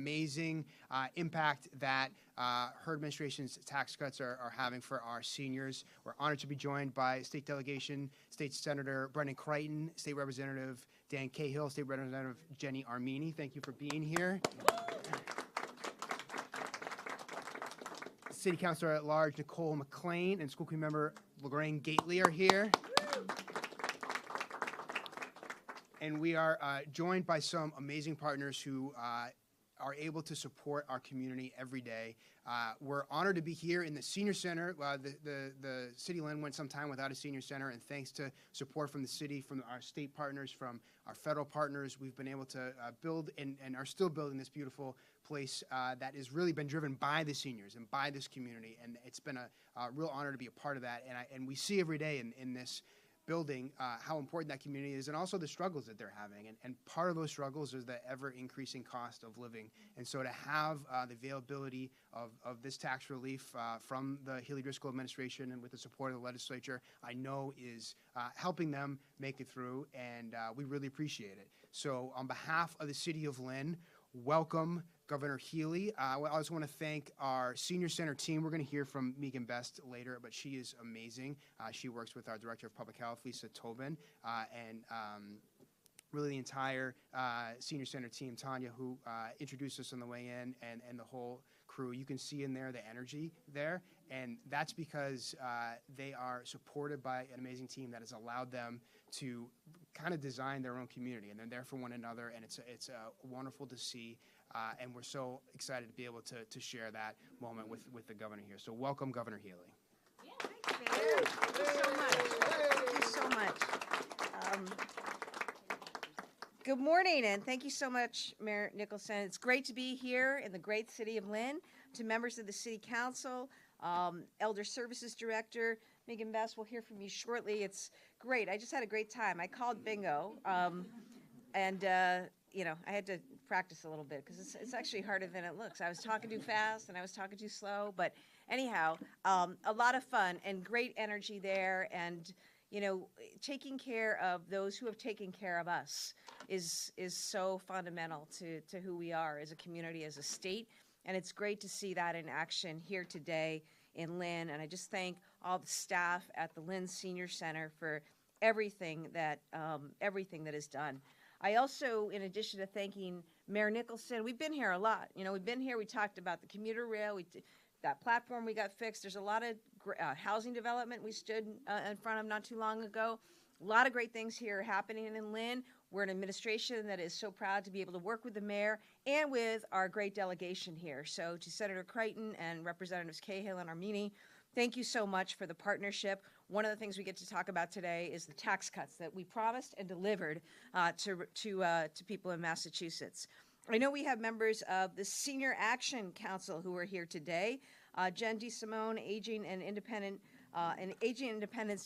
amazing impact that her administration's tax cuts are having for our seniors. We're honored to be joined by State Delegation, State Senator Brendan Crichton, State Representative Dan Cahill, State Representative Jenny Armini. Thank you for being here. City Councilor at Large Nicole McLean and School Committee Member Lorraine Gately are here. And we are joined by some amazing partners who are able to support our community every day. We're honored to be here in the Senior Center. The City of Lynn went some time without a Senior Center, and thanks to support from the city, from our state partners, from our federal partners, we've been able to build and are still building this beautiful place that has really been driven by the seniors and by this community, and it's been a real honor to be a part of that. And we see every day in this building how important that community is, and also the struggles that they're having. And part of those struggles is the ever-increasing cost of living. And so to have the availability of this tax relief from the Healey-Driscoll administration and with the support of the legislature, I know is helping them make it through, and we really appreciate it. So on behalf of the City of Lynn, welcome Governor Healey. I also want to thank our Senior Center team. We're going to hear from Megan Best later, but she is amazing. She works with our Director of Public Health, Lisa Tobin, and really the entire Senior Center team, Tanya, who introduced us on the way in, and the whole crew. You can see in there the energy there, and that's because they are supported by an amazing team that has allowed them to kind of design their own community, and they're there for one another, and it's wonderful to see. And we're so excited to be able to share that moment with the governor here. So welcome, Governor Healey. Yeah, thanks, Mayor. Thank you so much. Thank you so much. Good morning, and thank you so much, Mayor Nicholson. It's great to be here in the great city of Lynn. To members of the City Council, Elder Services Director, Megan Best, we'll hear from you shortly. It's great. I just had a great time. I called bingo, and you know, I had to practice a little bit because it's actually harder than it looks. I was talking too fast and I was talking too slow, but anyhow, a lot of fun and great energy there, and you know, taking care of those who have taken care of us is so fundamental to who we are as a community, as a state, and it's great to see that in action here today in Lynn. And I just thank all the staff at the Lynn Senior Center for everything that is done. I also, in addition to thanking Mayor Nicholson, we've been here a lot. You know, we've been here, we talked about the commuter rail, that platform we got fixed. There's a lot of housing development we stood in front of not too long ago. A lot of great things here happening in Lynn. We're an administration that is so proud to be able to work with the mayor and with our great delegation here. So to Senator Crichton and Representatives Cahill and Armini, thank you so much for the partnership. One of the things we get to talk about today is the tax cuts that we promised and delivered to people in Massachusetts. I know we have members of the Senior Action Council who are here today. Jen DeSimone, Aging and Independence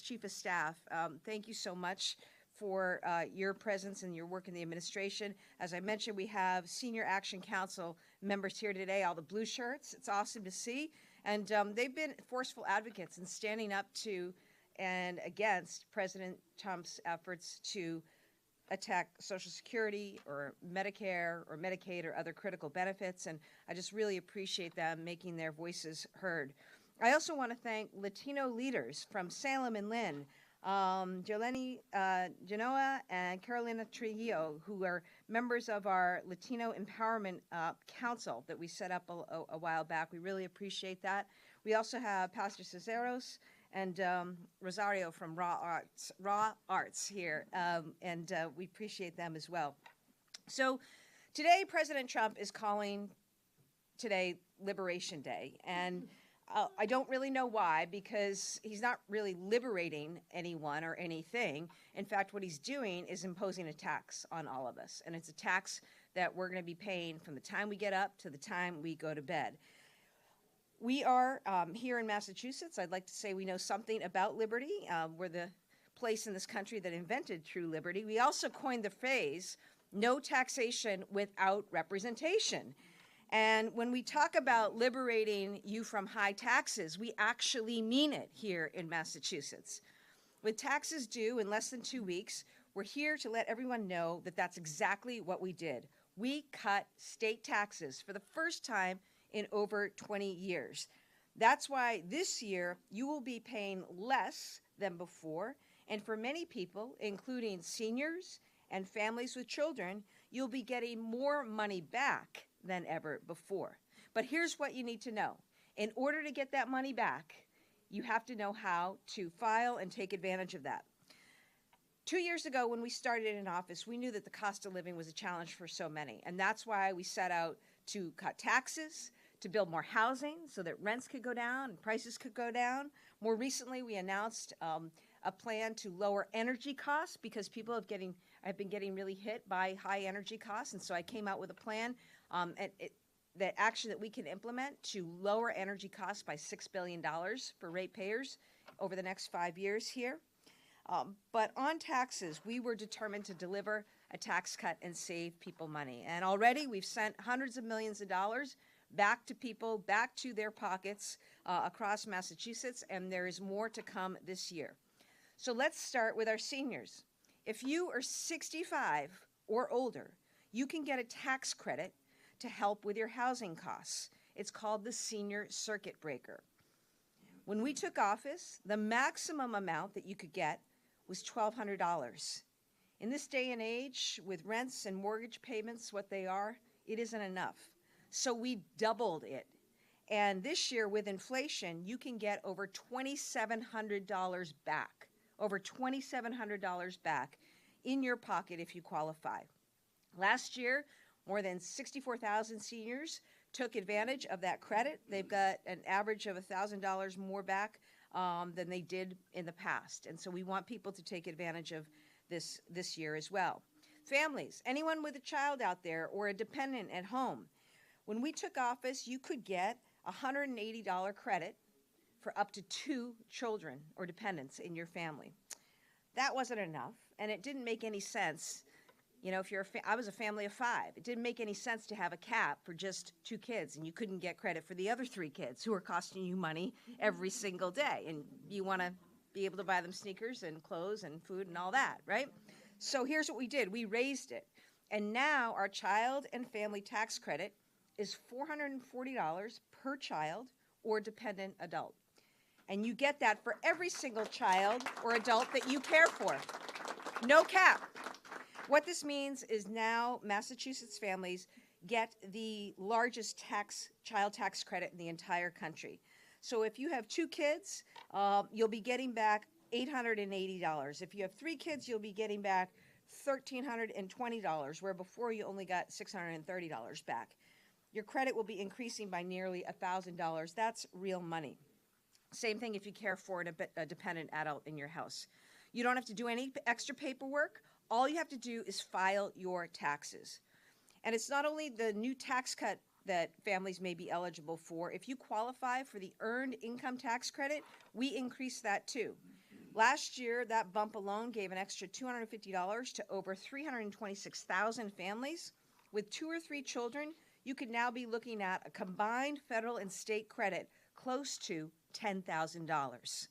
Chief of Staff. Thank you so much for your presence and your work in the administration. As I mentioned, we have Senior Action Council members here today, all the blue shirts. It's awesome to see. And they've been forceful advocates in standing up to and against President Trump's efforts to attack Social Security or Medicare or Medicaid or other critical benefits. And I just really appreciate them making their voices heard. I also want to thank Latino leaders from Salem and Lynn, Jolene Genoa and Carolina Trujillo, who are members of our Latino Empowerment Council that we set up a while back. We really appreciate that. We also have Pastor Cesaros and Rosario from Raw Arts here, and we appreciate them as well. So today, President Trump is calling today Liberation Day, and I don't really know why, because he's not really liberating anyone or anything. In fact, what he's doing is imposing a tax on all of us, and it's a tax that we're going to be paying from the time we get up to the time we go to bed. We are here in Massachusetts. I'd like to say we know something about liberty. We're the place in this country that invented true liberty. We also coined the phrase, no taxation without representation. And when we talk about liberating you from high taxes, we actually mean it here in Massachusetts. With taxes due in less than 2 weeks, we're here to let everyone know that that's exactly what we did. we cut state taxes for the first time in over 20 years. That's why this year you will be paying less than before, and for many people, including seniors and families with children, you'll be getting more money back than ever before. But here's what you need to know. In order to get that money back, you have to know how to file and take advantage of that. 2 years ago, when we started in office, we knew that the cost of living was a challenge for so many, and that's why we set out to cut taxes, to build more housing so that rents could go down and prices could go down. More recently, we announced a plan to lower energy costs because people have been getting really hit by high energy costs, and so I came out with a plan that action that we can implement to lower energy costs by $6 billion for ratepayers over the next 5 years here. But on taxes, we were determined to deliver a tax cut and save people money. And already we've sent hundreds of millions of dollars back to people, back to their pockets across Massachusetts, and there is more to come this year. So let's start with our seniors. If you are 65 or older, you can get a tax credit to help with your housing costs. It's called the Senior Circuit Breaker. When we took office, the maximum amount that you could get was $1,200. In this day and age, with rents and mortgage payments what they are, it isn't enough. So we doubled it. And this year, with inflation, you can get over $2,700 back, over $2,700 back in your pocket if you qualify. Last year, more than 64,000 seniors took advantage of that credit. They've got an average of $1,000 more back than they did in the past. And so we want people to take advantage of this year as well. Families, anyone with a child out there or a dependent at home, when we took office, you could get a $180 credit for up to 2 children or dependents in your family. That wasn't enough, and it didn't make any sense. You know, if I was a family of 5, it didn't make any sense to have a cap for just 2 kids, and you couldn't get credit for the other 3 kids who are costing you money every single day, and you want to be able to buy them sneakers and clothes and food and all that, right? So here's what we did. We raised it, and now our child and family tax credit is $440 per child or dependent adult. And you get that for every single child or adult that you care for. No cap. What this means is now Massachusetts families get the largest child tax credit in the entire country. So if you have 2 kids, you'll be getting back $880. If you have 3 kids, you'll be getting back $1,320, where before you only got $630 back. Your credit will be increasing by nearly $1,000. That's real money. Same thing if you care for a dependent adult in your house. You don't have to do any extra paperwork. All you have to do is file your taxes. And it's not only the new tax cut that families may be eligible for. If you qualify for the Earned Income Tax Credit, we increased that too. Last year, that bump alone gave an extra $250 to over 326,000 families. With 2 or 3 children, you could now be looking at a combined federal and state credit close to $10,000.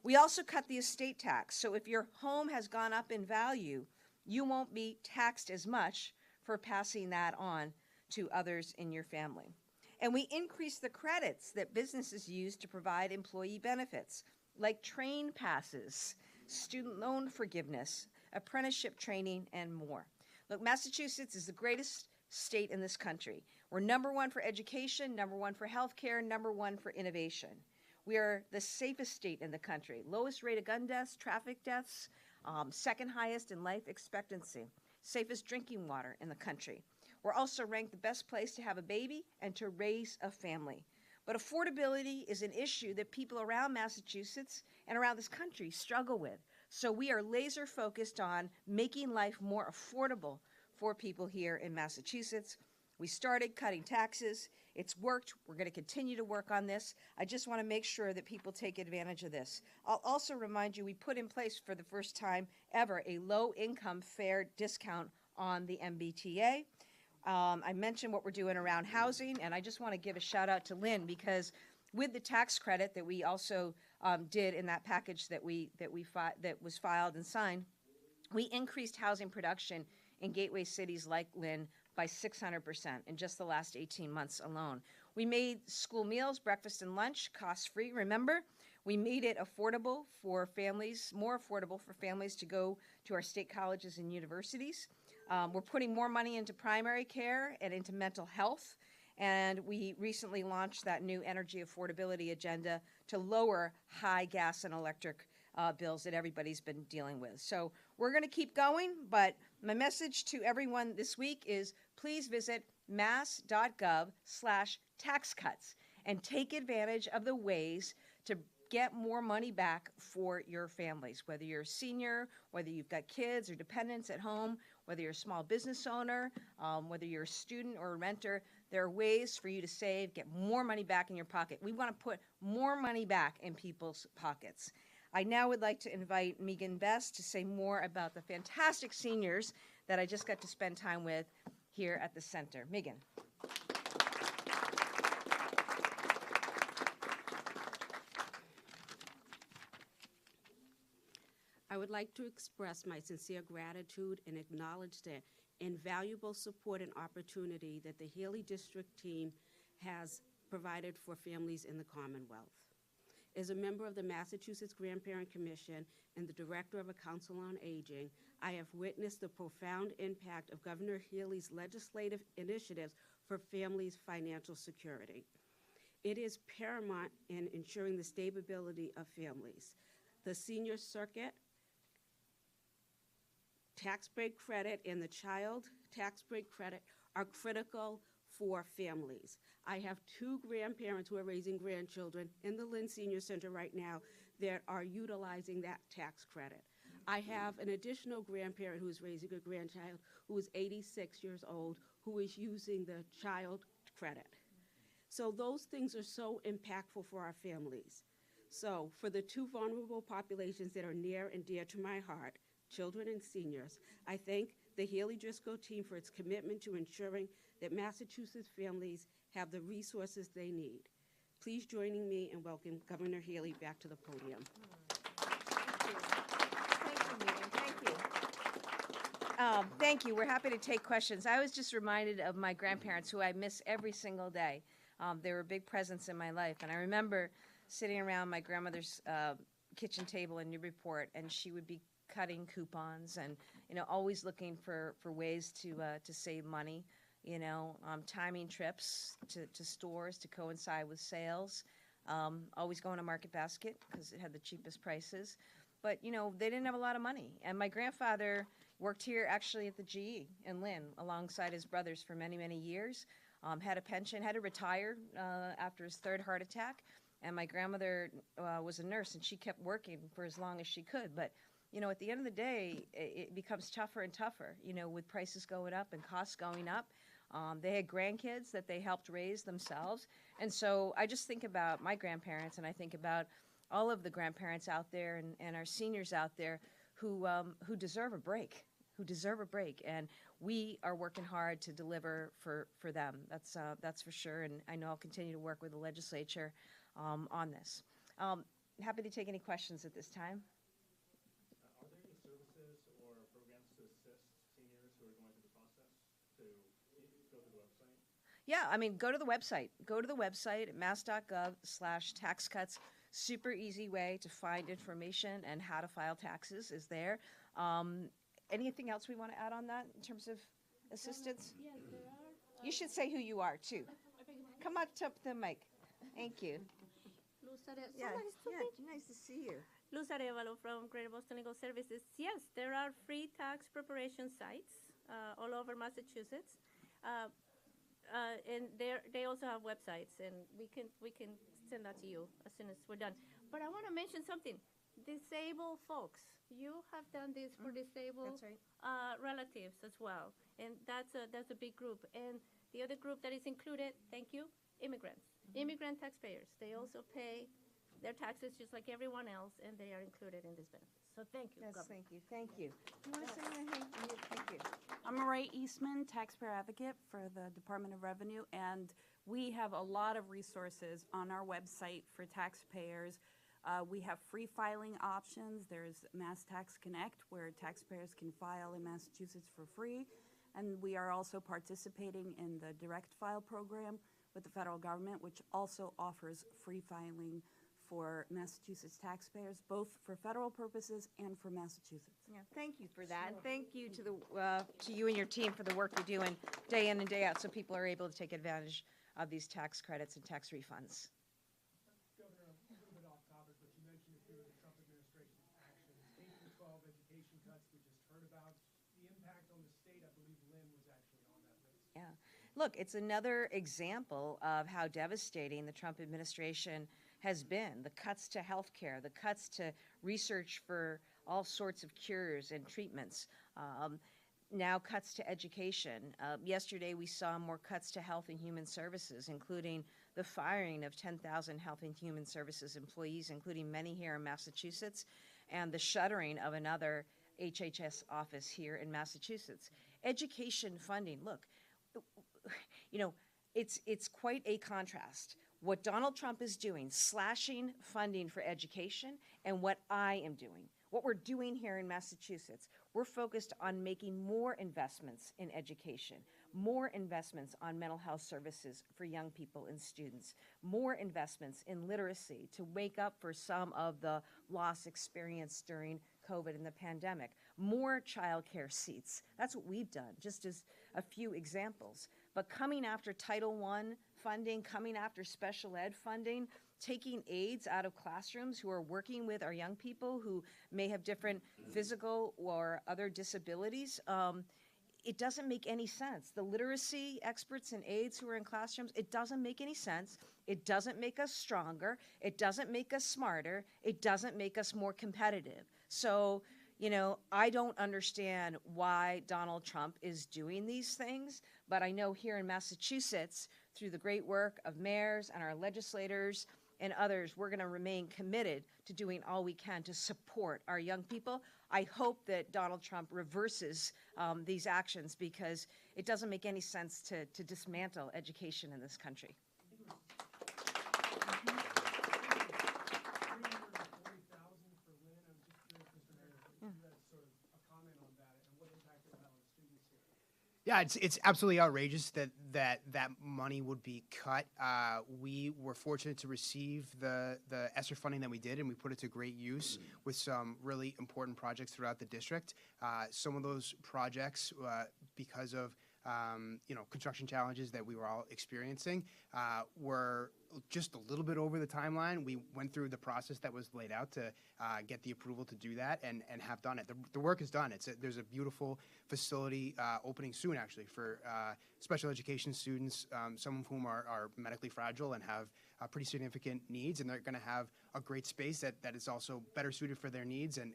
We also cut the estate tax, so if your home has gone up in value, you won't be taxed as much for passing that on to others in your family. And we increased the credits that businesses use to provide employee benefits, like train passes, student loan forgiveness, apprenticeship training, and more. Look, Massachusetts is the greatest state in this country. We're number 1 for education, number 1 for healthcare, number 1 for innovation. We are the safest state in the country. Lowest rate of gun deaths, traffic deaths, second highest in life expectancy. Safest drinking water in the country. We're also ranked the best place to have a baby and to raise a family. But affordability is an issue that people around Massachusetts and around this country struggle with. So we are laser focused on making life more affordable for people here in Massachusetts. We started cutting taxes. It's worked. We're going to continue to work on this. I just want to make sure that people take advantage of this. I'll also remind you, we put in place for the first time ever a low-income fare discount on the MBTA. I mentioned what we're doing around housing, and I just want to give a shout out to Lynn, because with the tax credit that we also did in that package that was filed and signed, we increased housing production in gateway cities like Lynn by 600% in just the last 18 months alone. We made school meals, breakfast and lunch, cost-free, remember? We made it affordable for families, more affordable for families to go to our state colleges and universities. We're putting more money into primary care and into mental health. And we recently launched that new energy affordability agenda to lower high gas and electric bills that everybody's been dealing with. So we're going to keep going, but my message to everyone this week is please visit mass.gov/tax cuts and take advantage of the ways to get more money back for your families, whether you're a senior, whether you've got kids or dependents at home, whether you're a small business owner, whether you're a student or a renter. There are ways for you to save, get more money back in your pocket. We want to put more money back in people's pockets. I now would like to invite Megan Best to say more about the fantastic seniors that I just got to spend time with here at the center. Megan. I would like to express my sincere gratitude and acknowledge the invaluable support and opportunity that the Healey District team has provided for families in the Commonwealth. As a member of the Massachusetts Grandparent Commission and the Director of a Council on Aging, I have witnessed the profound impact of Governor Healey's legislative initiatives for families' financial security. It is paramount in ensuring the stability of families. The senior circuit, tax break credit, and the child tax break credit are critical for families. I have 2 grandparents who are raising grandchildren in the Lynn Senior Center right now that are utilizing that tax credit. I have an additional grandparent who is raising a grandchild who is 86 years old who is using the child credit. So those things are so impactful for our families. So for the 2 vulnerable populations that are near and dear to my heart, children and seniors, I thank the Healey-Driscoll team for its commitment to ensuring that Massachusetts families have the resources they need. Please join me in welcoming Governor Healey back to the podium. Thank you, Megan. Thank you. Thank you. We're happy to take questions. I was just reminded of my grandparents, who I miss every single day. They were a big presence in my life, and I remember sitting around my grandmother's kitchen table in Newburyport, and she would be cutting coupons and, always looking for ways to save money, timing trips to stores to coincide with sales, always going to Market Basket because it had the cheapest prices. But, they didn't have a lot of money. And my grandfather worked here actually at the GE in Lynn alongside his brothers for many, many years, had a pension, had to retire after his 3rd heart attack. And my grandmother was a nurse, and she kept working for as long as she could. But at the end of the day, it becomes tougher and tougher, with prices going up and costs going up. They had grandkids that they helped raise themselves. And so I just think about my grandparents, and I think about all of the grandparents out there and our seniors out there who deserve a break, And we are working hard to deliver for them. That's for sure. And I know I'll continue to work with the legislature on this. Happy to take any questions at this time. Are there any services or programs to assist seniors who are going through the process to go to the website? Yeah, go to the website. Go to the website at mass.gov/tax cuts. Super easy way to find information, and how to file taxes is there. Anything else we want to add on that in terms of assistance? Yes, there are. You should say who you are, too. Come up to the mic. Thank you. Nice to see you. Luz Arevalo from Greater Boston Legal Services. Yes, there are free tax preparation sites all over Massachusetts, and they also have websites, and we can send that to you as soon as we're done. But I want to mention something. Disabled folks, you have done this for disabled That's right. relatives as well, and that's a big group. And the other group that is included, thank you, immigrants. Immigrant taxpayers, they also pay their taxes just like everyone else, and they are included in this benefit. So thank you, Yes, Governor. thank you. You want to say anything? Thank you. I'm Marae Eastman, taxpayer advocate for the Department of Revenue, and we have a lot of resources on our website for taxpayers. We have free filing options. There's Mass Tax Connect, where taxpayers can file in Massachusetts for free. And we are also participating in the direct file program with the federal government, which also offers free filing for Massachusetts taxpayers, both for federal purposes and for Massachusetts. Yeah, thank you for that. And thank you to you and your team for the work you're doing day in and day out so people are able to take advantage of these tax credits and tax refunds. Governor, a little bit off topic, but you mentioned a few of the Trump administration's actions. K-12 education cuts we just heard about. The impact on the state, I believe Lynn was actually on that list. Yeah. Look, it's another example of how devastating the Trump administration has been. The cuts to health care, the cuts to research for all sorts of cures and treatments, now cuts to education. Yesterday we saw more cuts to health and human services, including the firing of 10,000 health and human services employees, including many here in Massachusetts, and the shuttering of another HHS office here in Massachusetts. Education funding, look, you know, it's quite a contrast. What Donald Trump is doing, slashing funding for education, and what I am doing. What we're doing here in Massachusetts, we're focused on making more investments in education, more investments on mental health services for young people and students, more investments in literacy to make up for some of the loss experienced during COVID and the pandemic, more child care seats. That's what we've done, just as a few examples. But coming after Title I funding, coming after special ed funding, taking aides out of classrooms who are working with our young people who may have different physical or other disabilities, it doesn't make any sense. The literacy experts and aides who are in classrooms, it doesn't make any sense. It doesn't make us stronger. It doesn't make us smarter. It doesn't make us more competitive. So, you know, I don't understand why Donald Trump is doing these things, but I know here in Massachusetts, through the great work of mayors and our legislators and others, we're going to remain committed to doing all we can to support our young people. I hope that Donald Trump reverses these actions, because it doesn't make any sense to dismantle education in this country. 340,000 for Lynn. I'm just curious, Mr. Mayor, if you had sort of a comment on that and what impact it will have on students here. Yeah, it's absolutely outrageous that money would be cut. We were fortunate to receive the ESSER funding that we did, and we put it to great use with some really important projects throughout the district. Some of those projects, because of construction challenges that we were all experiencing, were just a little bit over the timeline. We went through the process that was laid out to get the approval to do that, and have done it. The work is done. There's a beautiful facility opening soon, actually, for special education students, some of whom are medically fragile and have pretty significant needs, and they're going to have a great space that is also better suited for their needs and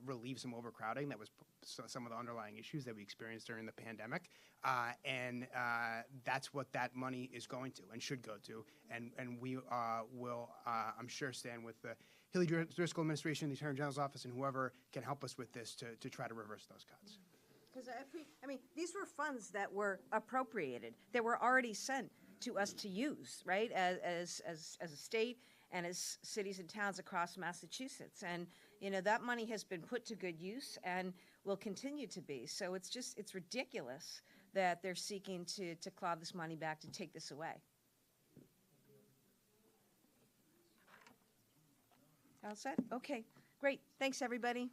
relieve some overcrowding that was some of the underlying issues that we experienced during the pandemic. And that's what that money is going to and should go to. And we will, I'm sure, stand with the Healey-Driscoll administration, the Attorney General's office, and whoever can help us with this to try to reverse those cuts. Because I mean, these were funds that were appropriated, that were already sent to us to use, right, as a state and as cities and towns across Massachusetts. And, you know, that money has been put to good use and will continue to be. So it's ridiculous that they're seeking to claw this money back, to take this away. All set? Okay, great. Thanks, everybody.